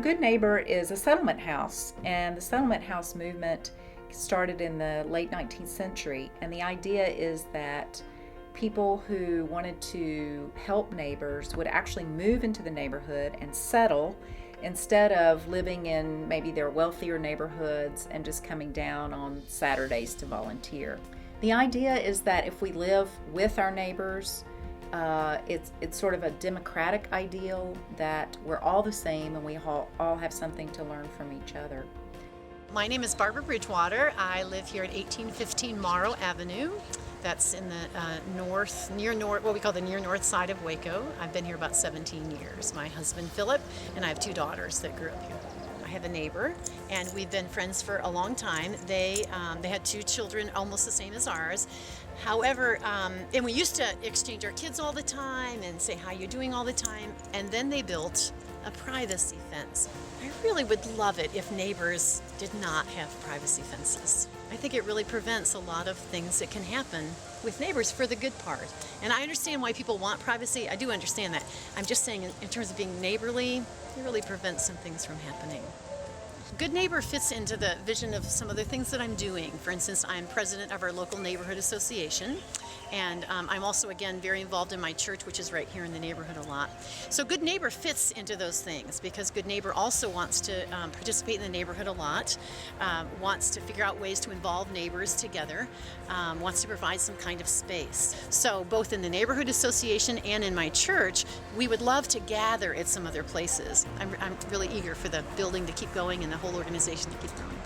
Good Neighbor is a settlement house, and the settlement house movement started in the late 19th century. And the idea is that people who wanted to help neighbors would actually move into the neighborhood and settle instead of living in maybe their wealthier neighborhoods and just coming down on Saturdays to volunteer. The idea is that if we live with our neighbors, it's sort of a democratic ideal that we're all the same and we all have something to learn from each other. My name is Barbara Bridgewater. I live here at 1815 Morrow Avenue. That's in the what we call the near north side of Waco. I've been here about 17 years. My husband Philip and I have 2 daughters that grew up here. I have a neighbor, and we've been friends for a long time. They had 2 children almost the same as ours. However, and we used to exchange our kids all the time and say how you're doing all the time, and then they built a privacy fence. I really would love it if neighbors did not have privacy fences. I think it really prevents a lot of things that can happen with neighbors for the good part. And I understand why people want privacy. I do understand that. I'm just saying in terms of being neighborly, it really prevents some things from happening. Good Neighbor fits into the vision of some of the things that I'm doing. For instance, I'm president of our local neighborhood association, and I'm also, again, very involved in my church, which is right here in the neighborhood a lot. So Good Neighbor fits into those things because Good Neighbor also wants to participate in the neighborhood a lot, wants to figure out ways to involve neighbors together, wants to provide some kind of space. So both in the neighborhood association and in my church, we would love to gather at some other places. I'm really eager for the building to keep going and the whole organization to keep going.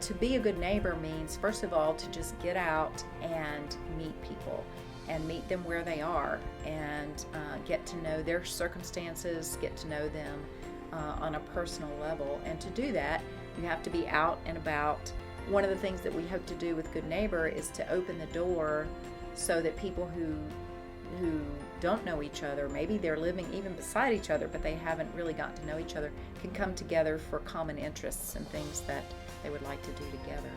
To be a good neighbor means, first of all, to just get out and meet people and meet them where they are and get to know their circumstances, get to know them on a personal level. And to do that, you have to be out and about. One of the things that we hope to do with Good Neighbor is to open the door so that people who don't know each other, maybe they're living even beside each other, but they haven't really gotten to know each other, can come together for common interests and things that they would like to do together.